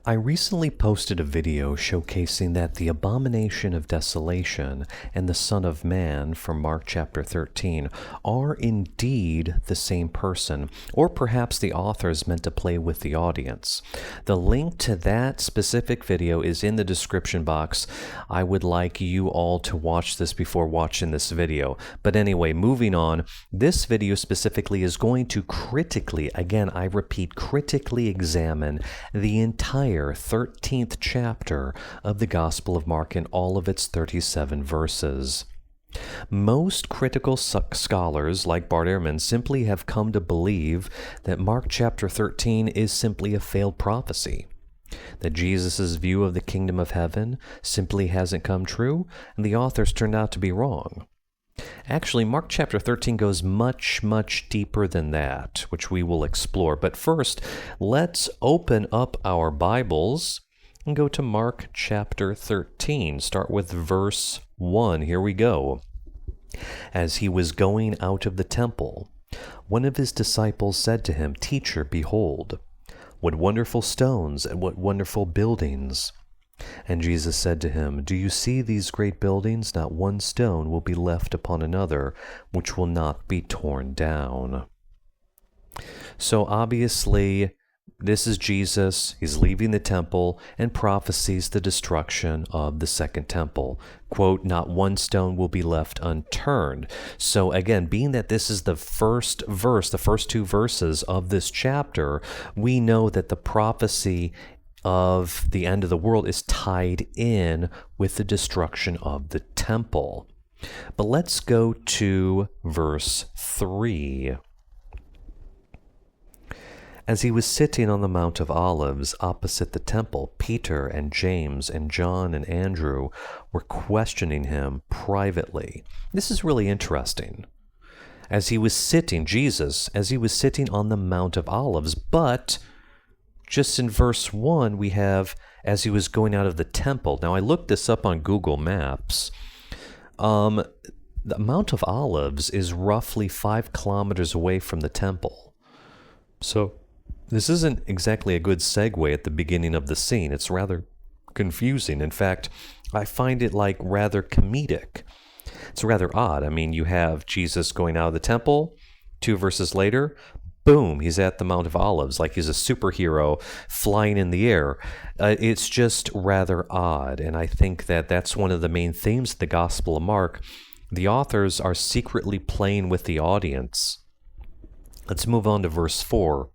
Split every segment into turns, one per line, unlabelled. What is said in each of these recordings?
I recently posted a video showcasing that the Abomination of Desolation and the Son of Man from Mark chapter 13 are indeed the same person, or perhaps the author is meant to play with the audience. The link to that specific video is in the description box. I would like you all to watch this before watching this video. But anyway, moving on, this video specifically is going to critically, again, I repeat, critically examine the entire 13th chapter of the Gospel of Mark in all of its 37 verses. Most critical scholars, like Bart Ehrman, simply have come to believe that Mark chapter 13 is simply a failed prophecy, that Jesus' view of the kingdom of heaven simply hasn't come true, and the authors turned out to be wrong. Actually, Mark chapter 13 goes much, much deeper than that, which we will explore. But first, let's open up our Bibles and go to Mark chapter 13. Start with verse 1. Here we go. As he was going out of the temple, one of his disciples said to him, "Teacher, behold, what wonderful stones and what wonderful buildings." And Jesus said to him, "Do you see these great buildings? Not one stone will be left upon another, which will not be torn down." So obviously, this is Jesus. He's leaving the temple and prophesies the destruction of the second temple. Quote, "Not one stone will be left unturned." So again, being that this is the first verse, the first two verses of this chapter, we know that the prophecy of the end of the world is tied in with the destruction of the temple. But let's go to verse 3. As he was sitting on the Mount of Olives opposite the temple, Peter and James and John and Andrew were questioning him privately. This is really interesting. As he was sitting, Jesus, as he was sitting on the Mount of Olives, but just in verse 1, we have, as he was going out of the temple. Now, I looked this up on Google Maps. The Mount of Olives is roughly 5 kilometers away from the temple. So, this isn't exactly a good segue at the beginning of the scene. It's rather confusing. In fact, I find it rather comedic. It's rather odd. I mean, you have Jesus going out of the temple, 2 verses later, boom, he's at the Mount of Olives, like he's a superhero flying in the air. It's just rather odd, and I think that that's one of the main themes of the Gospel of Mark. The authors are secretly playing with the audience. Let's move on to verse 4.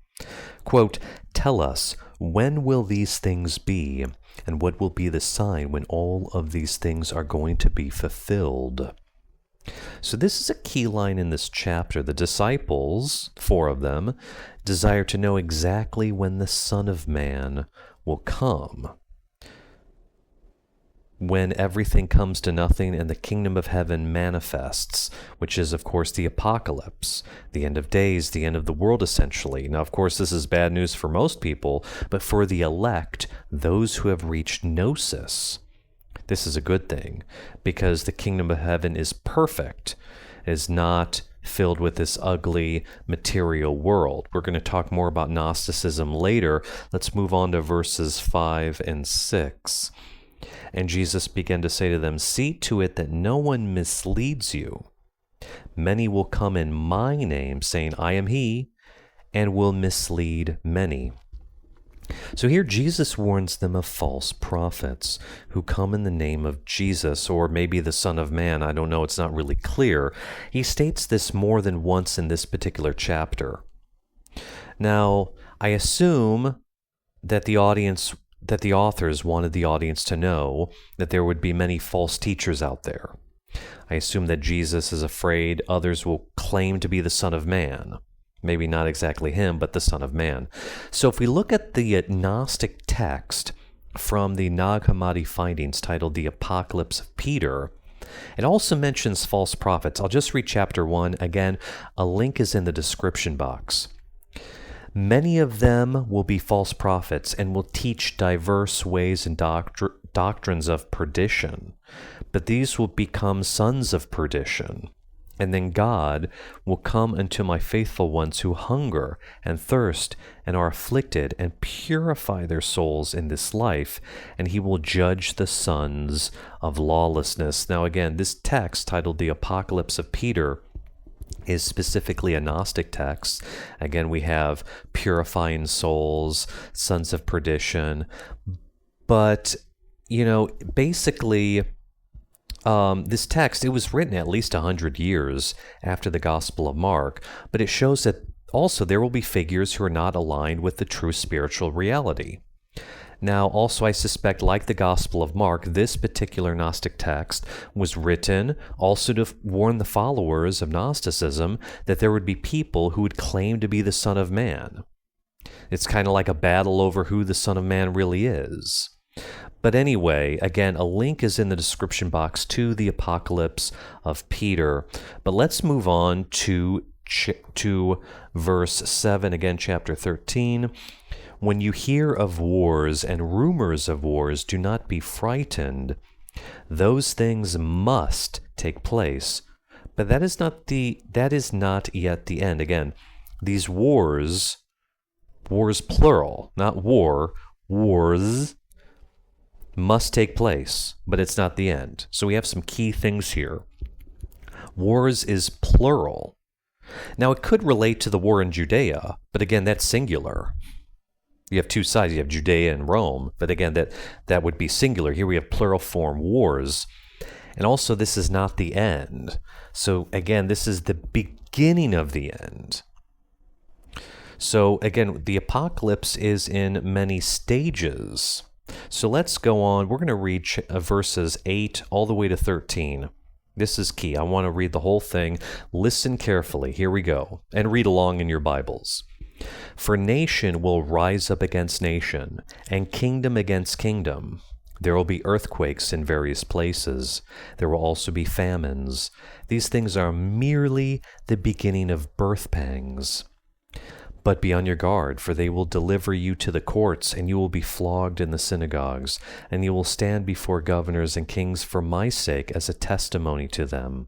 Quote, "Tell us, when will these things be, and what will be the sign when all of these things are going to be fulfilled?" So this is a key line in this chapter. The disciples, 4 of them, desire to know exactly when the Son of Man will come. When everything comes to nothing and the kingdom of heaven manifests, which is, of course, the apocalypse, the end of days, the end of the world, essentially. Now, of course, this is bad news for most people, but for the elect, those who have reached gnosis, this is a good thing, because the kingdom of heaven is perfect, is not filled with this ugly material world. We're going to talk more about Gnosticism later. Let's move on to verses 5 and 6. And Jesus began to say to them, "See to it that no one misleads you. Many will come in my name, saying, 'I am he,' and will mislead many." So here Jesus warns them of false prophets who come in the name of Jesus, or maybe the Son of Man. I don't know. It's not really clear. He states this more than once in this particular chapter. Now, I assume that the authors wanted the audience to know that there would be many false teachers out there. I assume that Jesus is afraid others will claim to be the Son of Man. Maybe not exactly him, but the Son of Man. So if we look at the Gnostic text from the Nag Hammadi findings titled The Apocalypse of Peter, it also mentions false prophets. I'll just read chapter 1. Again, a link is in the description box. "Many of them will be false prophets and will teach diverse ways and doctrines of perdition, but these will become sons of perdition. And then God will come unto my faithful ones who hunger and thirst and are afflicted, and purify their souls in this life, and he will judge the sons of lawlessness. Now again, this text titled The Apocalypse of Peter is specifically a Gnostic text. Again, we have purifying souls, sons of perdition. But, basically, this text, it was written at least 100 years after the Gospel of Mark, but it shows that also there will be figures who are not aligned with the true spiritual reality. Now, also, I suspect, like the Gospel of Mark, this particular Gnostic text was written also to warn the followers of Gnosticism that there would be people who would claim to be the Son of Man. It's kind of like a battle over who the Son of Man really is. But anyway, again, a link is in the description box to the Apocalypse of Peter. But let's move on to verse 7, again, chapter 13. When you hear of wars and rumors of wars, do not be frightened. Those things must take place. But that is not yet the end. Again, these wars plural, not war, wars, must take place, but it's not the end. So we have some key things here. Wars is plural. Now, it could relate to the war in Judea, but again, that's singular. You have two sides. You have Judea and Rome, but again, that would be singular. Here we have plural form, wars. And also, this is not the end. So again, this is the beginning of the end. So again, the apocalypse is in many stages. So let's go on. We're going to read verses 8 all the way to 13. This is key. I want to read the whole thing. Listen carefully. Here we go. And read along in your Bibles. For nation will rise up against nation, and kingdom against kingdom. There will be earthquakes in various places. There will also be famines. These things are merely the beginning of birth pangs. But be on your guard, for they will deliver you to the courts, and you will be flogged in the synagogues, and you will stand before governors and kings for my sake as a testimony to them.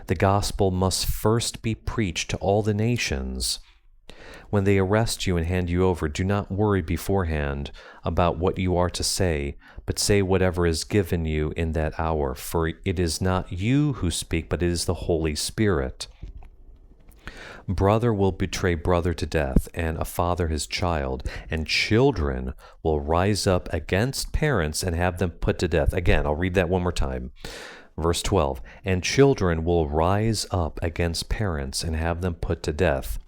The gospel must first be preached to all the nations. When they arrest you and hand you over, do not worry beforehand about what you are to say, but say whatever is given you in that hour, for it is not you who speak, but it is the Holy Spirit. Brother will betray brother to death, and a father his child, and children will rise up against parents and have them put to death. Again, I'll read that one more time. Verse 12, and children will rise up against parents and have them put to death.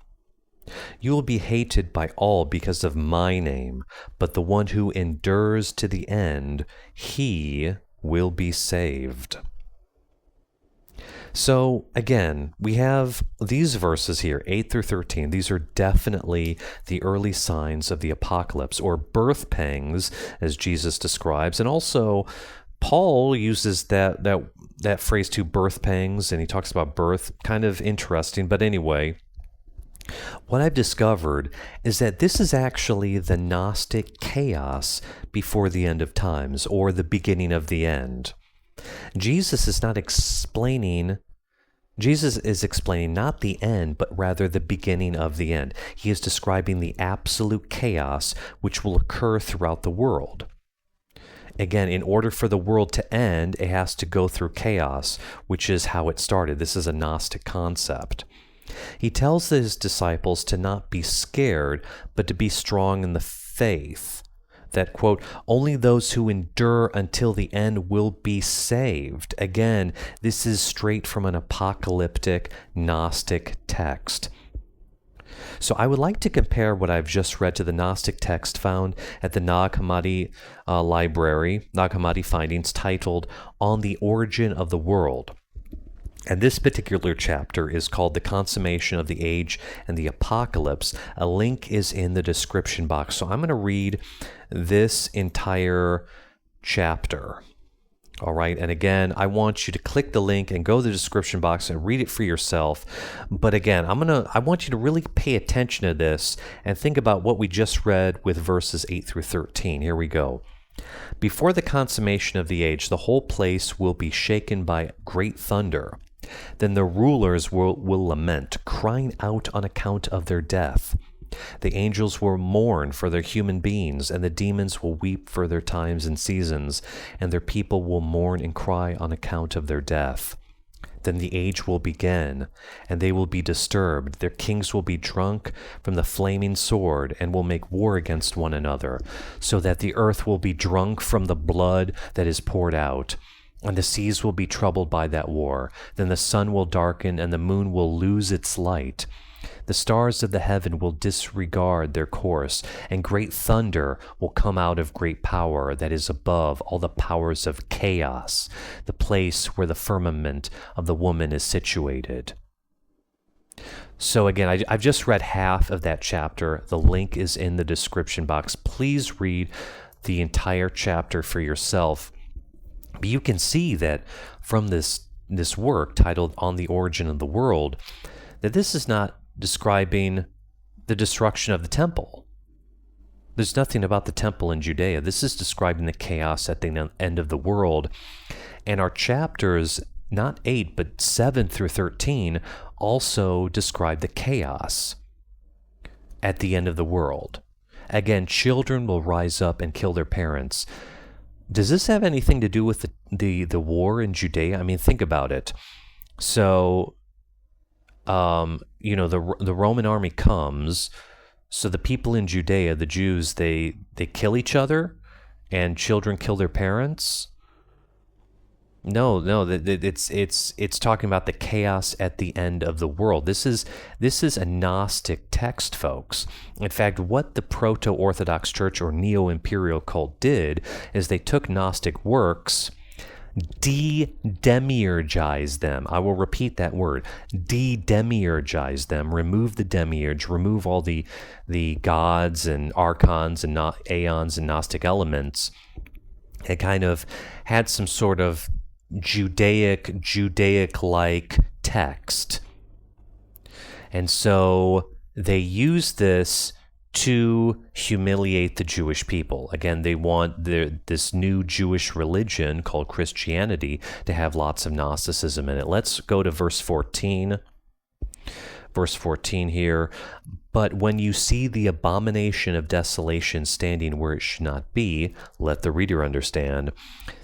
You will be hated by all because of my name, but the one who endures to the end, he will be saved. So again, we have these verses here, 8 through 13. These are definitely the early signs of the apocalypse, or birth pangs, as Jesus describes. And also, Paul uses that phrase too, birth pangs, and he talks about birth. Kind of interesting, but anyway, what I've discovered is that this is actually the Gnostic chaos before the end of times, or the beginning of the end. Jesus is explaining not the end, but rather the beginning of the end. He is describing the absolute chaos which will occur throughout the world. Again, in order for the world to end, it has to go through chaos, which is how it started. This is a Gnostic concept. He tells his disciples to not be scared, but to be strong in the faith. That, quote, only those who endure until the end will be saved. Again, this is straight from an apocalyptic Gnostic text. So I would like to compare what I've just read to the Gnostic text found at the Nag Hammadi library, Nag Hammadi Findings, titled On the Origin of the World. And this particular chapter is called The Consummation of the Age and the Apocalypse. A link is in the description box. So I'm going to read this entire chapter. All right. And again, I want you to click the link and go to the description box and read it for yourself. But again, I want you to really pay attention to this and think about what we just read with verses 8 through 13. Here we go. Before the consummation of the age, the whole place will be shaken by great thunder. Then the rulers will lament, crying out on account of their death. The angels will mourn for their human beings, and the demons will weep for their times and seasons, and their people will mourn and cry on account of their death. Then the age will begin, and they will be disturbed. Their kings will be drunk from the flaming sword, and will make war against one another, so that the earth will be drunk from the blood that is poured out. And the seas will be troubled by that war. Then the sun will darken, and the moon will lose its light. The stars of the heaven will disregard their course, and great thunder will come out of great power that is above all the powers of chaos, the place where the firmament of the woman is situated. So again, I've just read half of that chapter. The link is in the description box. Please read the entire chapter for yourself. But you can see that from this work titled On the Origin of the World, that this is not describing the destruction of the temple. There's nothing about the temple in Judea. This is describing the chaos at the end of the world. And our chapters, not 8, but 7 through 13, also describe the chaos at the end of the world. Again, children will rise up and kill their parents. Does this have anything to do with the war in Judea? I mean, think about it. So, the Roman army comes, so the people in Judea, the Jews, they kill each other, and children kill their parents. No, it's talking about the chaos at the end of the world. This is a Gnostic text, folks. In fact, what the Proto-Orthodox Church or Neo-Imperial cult did is they took Gnostic works, de-demiurgize them. I will repeat that word. De-demiurgize them. Remove the demiurge. Remove all the gods and archons and aeons and Gnostic elements. It kind of had some sort of Judaic-like text. And so they use this to humiliate the Jewish people. Again, they want this new Jewish religion called Christianity to have lots of Gnosticism in it. Let's go to verse 14. Verse 14 here. But when you see the abomination of desolation standing where it should not be, let the reader understand,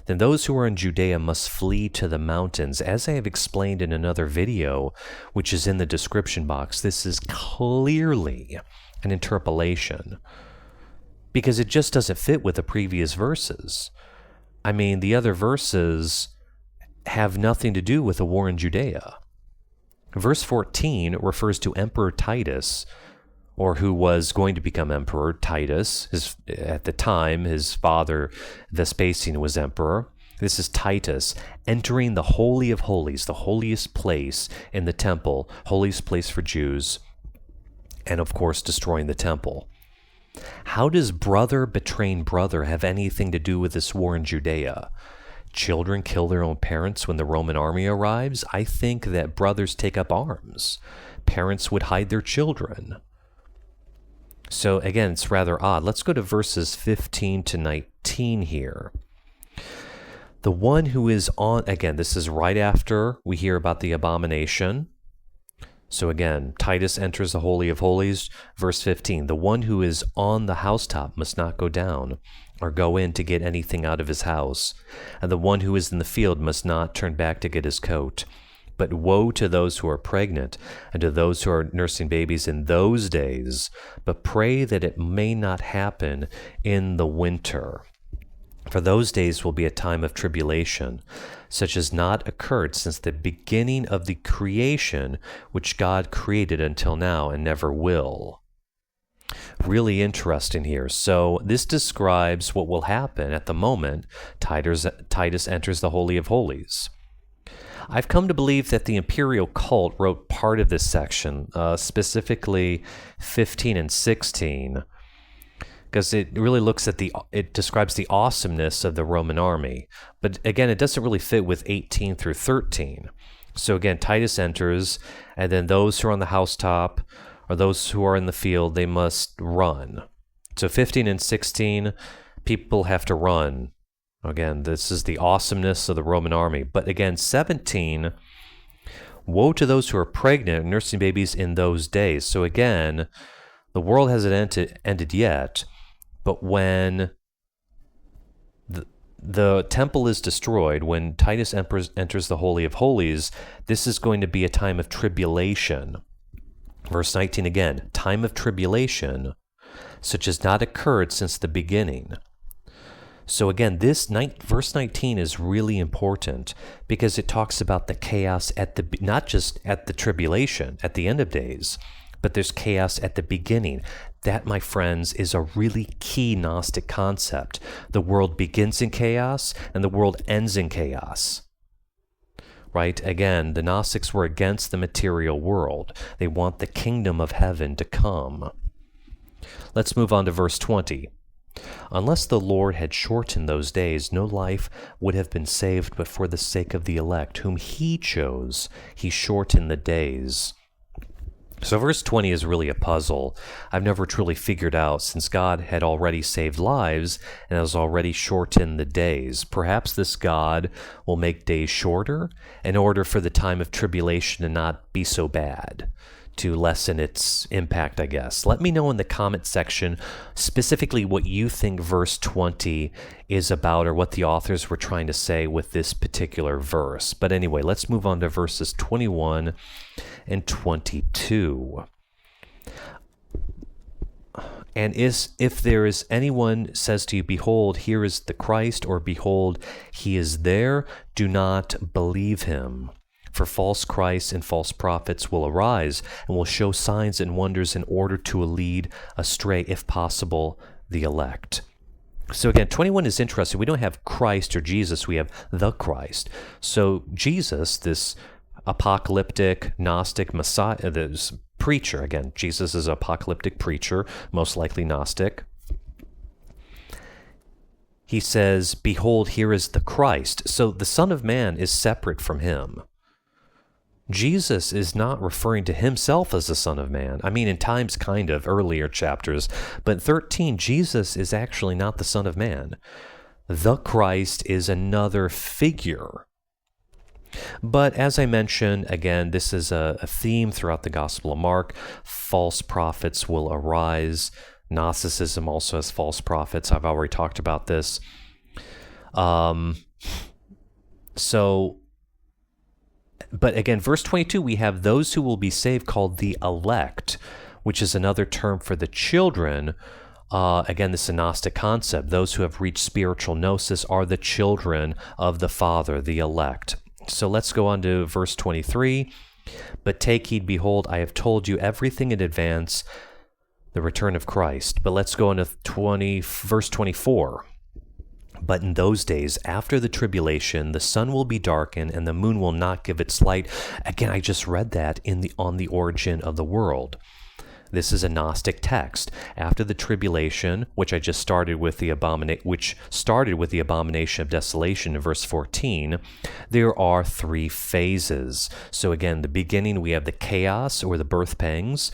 then those who are in Judea must flee to the mountains. As I have explained in another video, which is in the description box, this is clearly an interpolation, because it just doesn't fit with the previous verses. I mean, the other verses have nothing to do with the war in Judea. Verse 14 refers to Emperor Titus, or who was going to become Emperor Titus. At the time, his father Vespasian was emperor. This is Titus entering the Holy of Holies, the holiest place in the temple, holiest place for Jews, and of course destroying the temple. How does brother betraying brother have anything to do with this war in Judea? Children kill their own parents when the Roman army arrives? I think that brothers take up arms. Parents would hide their children. So again, it's rather odd. Let's go to verses 15 to 19 here. The one who is on, again, this is right after we hear about the abomination. So again, Titus enters the Holy of Holies, verse 15. The one who is on the housetop must not go down or go in to get anything out of his house. And the one who is in the field must not turn back to get his coat. But woe to those who are pregnant and to those who are nursing babies in those days. But pray that it may not happen in the winter. For those days will be a time of tribulation, such as not occurred since the beginning of the creation, which God created until now and never will. Really interesting here. So this describes what will happen at the moment Titus enters the Holy of Holies. I've come to believe that the Imperial cult wrote part of this section, specifically 15 and 16, because it really it describes the awesomeness of the Roman army. But again, it doesn't really fit with 18 through 13. So again, Titus enters, and then those who are on the housetop, or those who are in the field, they must run. So 15 and 16, people have to run. Again, this is the awesomeness of the Roman army. But again, 17 Woe to those who are pregnant and nursing babies in those days. So again, the world hasn't ended yet, but when the temple is destroyed, when Titus enters the Holy of Holies, this is going to be a time of tribulation. Verse 19 again, time of tribulation, such as not occurred since the beginning. So again, verse 19 is really important because it talks about the chaos not just at the tribulation, at the end of days, but there's chaos at the beginning. That, my friends, is a really key Gnostic concept. The world begins in chaos and the world ends in chaos. Right? Again, the Gnostics were against the material world. They want the kingdom of heaven to come. Let's move on to verse 20. Unless the Lord had shortened those days, no life would have been saved, but for the sake of the elect, whom he chose, he shortened the days. So verse 20 is really a puzzle. I've never truly figured out, since God had already saved lives and has already shortened the days. Perhaps this God will make days shorter in order for the time of tribulation to not be so bad, to lessen its impact, I guess. Let me know in the comment section specifically what you think verse 20 is about, or what the authors were trying to say with this particular verse. But anyway, let's move on to verses 21 and 22. And if there is anyone says to you, behold, here is the Christ, or behold, he is there, do not believe him. For false Christs and false prophets will arise and will show signs and wonders in order to lead astray, if possible, the elect. So again, 21 is interesting. We don't have Christ or Jesus, we have the Christ. So Jesus, this apocalyptic Gnostic Messiah, this preacher, again, Jesus is an apocalyptic preacher, most likely Gnostic. He says, behold, here is the Christ. So the Son of Man is separate from him. Jesus is not referring to himself as the Son of Man. I mean, in times kind of earlier chapters, but in 13, Jesus is actually not the Son of Man. The Christ is another figure. But as I mentioned, again, this is a theme throughout the Gospel of Mark. False prophets will arise. Gnosticism also has false prophets. I've already talked about this. But again, verse 22, we have those who will be saved called the elect, which is another term for the children. Again, this is a Gnostic concept. Those who have reached spiritual gnosis are the children of the Father, the elect. So let's go on to verse 23. But take heed, behold, I have told you everything in advance, the return of Christ. But let's go on to verse 24. But in those days, after the tribulation, the sun will be darkened, and the moon will not give its light. Again, I just read that on the origin of the world. This is a Gnostic text. After the tribulation, which I just started with the abomination of desolation in verse 14, there are three phases. So again, the beginning, we have the chaos or the birth pangs.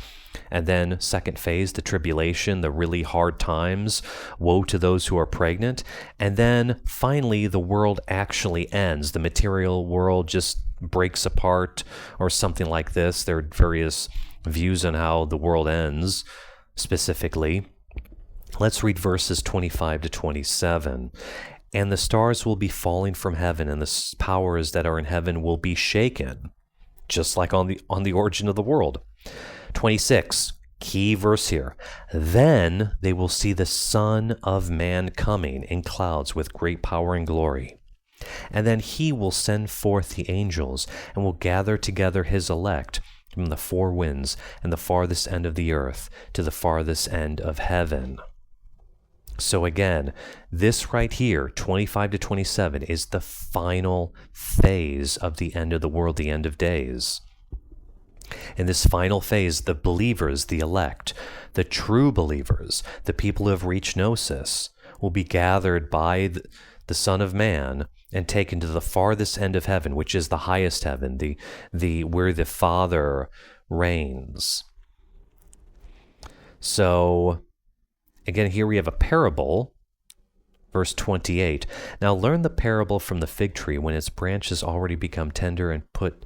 And then second phase, the tribulation, the really hard times, woe to those who are pregnant. And then finally, the world actually ends. The material world just breaks apart or something like this. There are various views on how the world ends specifically. Let's read verses 25 to 27. And the stars will be falling from heaven, and the powers that are in heaven will be shaken, just like on the origin of the world. 26, key verse here. Then they will see the Son of Man coming in clouds with great power and glory. And then he will send forth the angels and will gather together his elect from the four winds and the farthest end of the earth to the farthest end of heaven. So again, this right here, 25 to 27, is the final phase of the end of the world, the end of days. In this final phase, the believers, the elect, the true believers, the people who have reached gnosis, will be gathered by the Son of Man and taken to the farthest end of heaven, which is the highest heaven, where the Father reigns. So, again, here we have a parable. Verse 28. Now learn the parable from the fig tree when its branches already become tender and put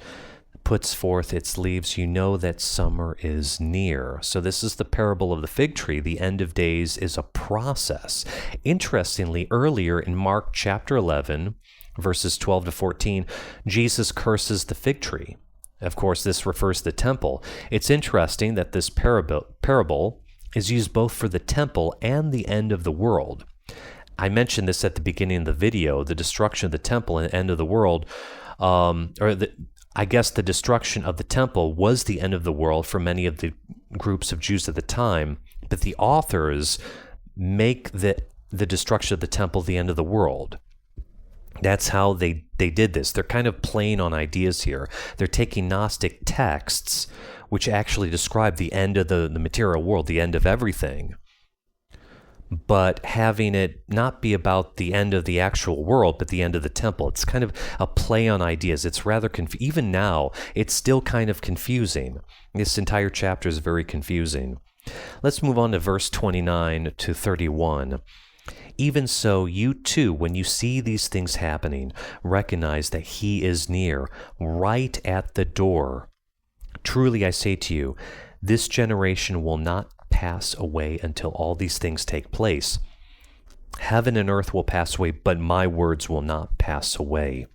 puts forth its leaves, you know that summer is near. So this is the parable of the fig tree. The end of days is a process. Interestingly, earlier in Mark chapter 11, verses 12 to 14, Jesus curses the fig tree. Of course, this refers to the temple. It's interesting that this parable is used both for the temple and the end of the world. I mentioned this at the beginning of the video, the destruction of the temple and the end of the world, I guess the destruction of the temple was the end of the world for many of the groups of Jews at the time, but the authors make the destruction of the temple the end of the world. That's how they did this. They're kind of playing on ideas here. They're taking Gnostic texts, which actually describe the end of the material world, the end of everything, but having it not be about the end of the actual world, but the end of the temple. It's kind of a play on ideas. It's rather even now, it's still kind of confusing. This entire chapter is very confusing. Let's move on to verse 29 to 31. Even so, you too, when you see these things happening, recognize that he is near, right at the door. Truly I say to you, this generation will not pass away until all these things take place. Heaven and earth will pass away, but my words will not pass away.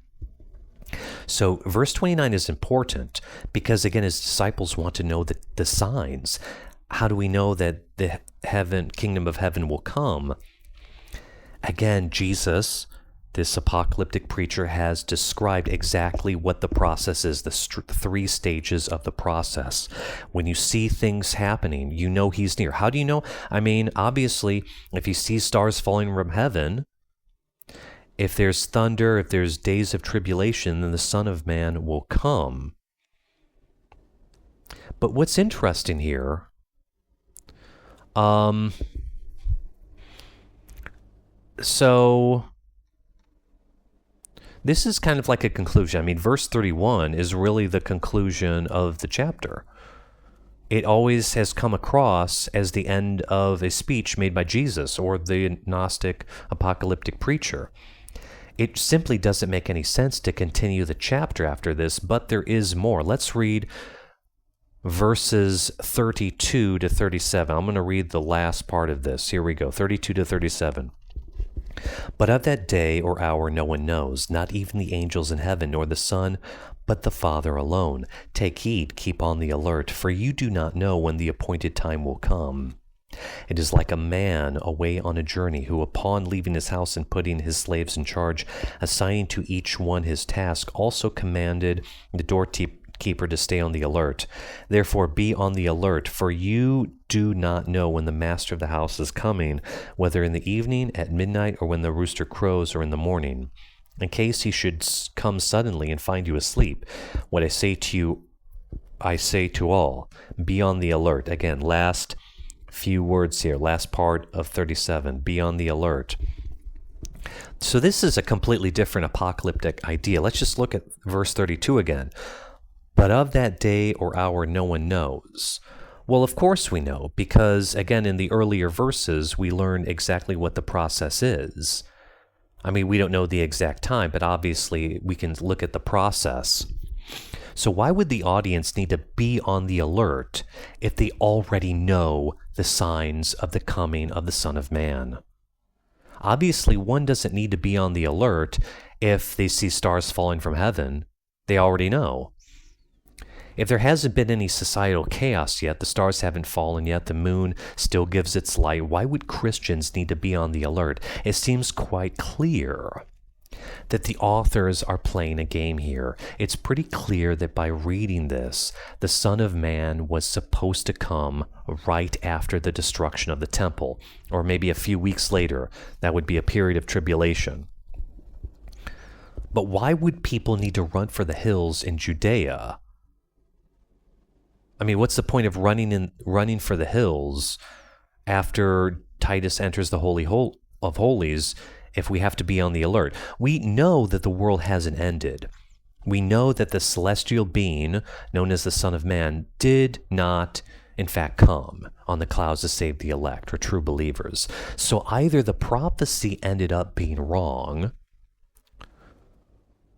So verse 29 is important because, again, his disciples want to know the signs. How do we know that the kingdom of heaven will come? Again, Jesus, this apocalyptic preacher, has described exactly what the process is, the three stages of the process. When you see things happening, you know he's near. How do you know? I mean, obviously, if you see stars falling from heaven, if there's thunder, if there's days of tribulation, then the Son of Man will come. But what's interesting here, so this is kind of like a conclusion. I mean, verse 31 is really the conclusion of the chapter. It always has come across as the end of a speech made by Jesus or the Gnostic apocalyptic preacher. It simply doesn't make any sense to continue the chapter after this, but there is more. Let's read verses 32 to 37. I'm going to read the last part of this. Here we go, 32 to 37. But of that day or hour no one knows, not even the angels in heaven, nor the Son, but the Father alone. Take heed, keep on the alert, for you do not know when the appointed time will come. It is like a man away on a journey, who upon leaving his house and putting his slaves in charge, assigning to each one his task, also commanded the doorkeeper to stay on the alert. Therefore be on the alert, for you do not know when the master of the house is coming, whether in the evening, at midnight, or when the rooster crows, or in the morning, in case he should come suddenly and find you asleep. What I say to you, I say to all, be on the alert. Again, last few words here, last part of 37, be on the alert. So this is a completely different apocalyptic idea. Let's just look at verse 32 again. But of that day or hour no one knows. Well, of course we know, because, again, in the earlier verses, we learned exactly what the process is. I mean, we don't know the exact time, but obviously we can look at the process. So why would the audience need to be on the alert if they already know the signs of the coming of the Son of Man? Obviously, one doesn't need to be on the alert if they see stars falling from heaven. They already know. If there hasn't been any societal chaos yet, the stars haven't fallen yet, the moon still gives its light, why would Christians need to be on the alert? It seems quite clear that the authors are playing a game here. It's pretty clear that by reading this, the Son of Man was supposed to come right after the destruction of the temple, or maybe a few weeks later. That would be a period of tribulation. But why would people need to run for the hills in Judea? I mean, what's the point of running for the hills after Titus enters the Holy of Holies if we have to be on the alert? We know that the world hasn't ended. We know that the celestial being, known as the Son of Man, did not, in fact, come on the clouds to save the elect or true believers. So either the prophecy ended up being wrong,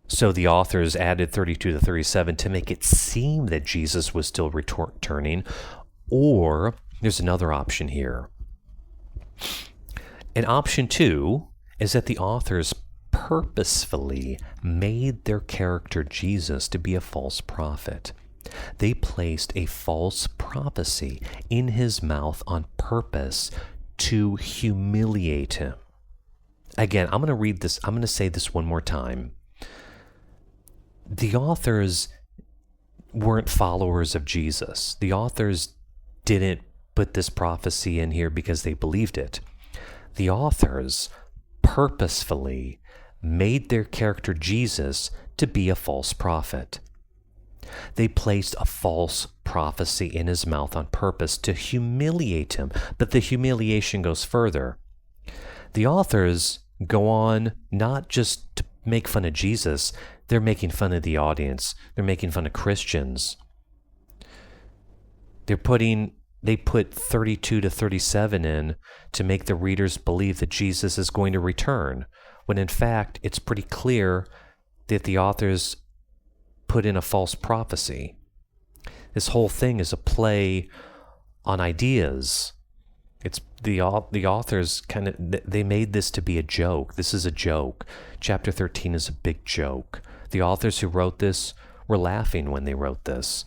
So the authors added 32 to 37 to make it seem that Jesus was still returning. Or there's another option here. And option 2 is that the authors purposefully made their character Jesus to be a false prophet. They placed a false prophecy in his mouth on purpose to humiliate him. Again, I'm going to say this one more time. The authors weren't followers of Jesus. The authors didn't put this prophecy in here because they believed it. The authors purposefully made their character Jesus to be a false prophet. They placed a false prophecy in his mouth on purpose to humiliate him, but the humiliation goes further. The authors go on not just to make fun of Jesus, they're making fun of the audience. They're making fun of Christians. They put 32 to 37 in to make the readers believe that Jesus is going to return, when in fact it's pretty clear that the authors put in a false prophecy. This whole thing is a play on ideas. It's the authors they made this to be a joke. This is a joke. Chapter 13 is a big joke. The authors who wrote this were laughing when they wrote this.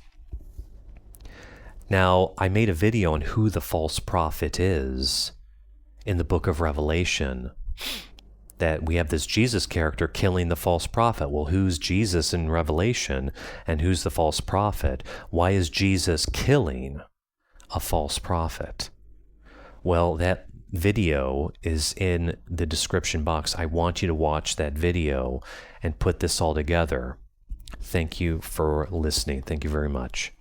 Now, I made a video on who the false prophet is in the book of Revelation. That we have this Jesus character killing the false prophet. Well, who's Jesus in Revelation and who's the false prophet? Why is Jesus killing a false prophet? Well, that video is in the description box. I want you to watch that video and put this all together. Thank you for listening. Thank you very much.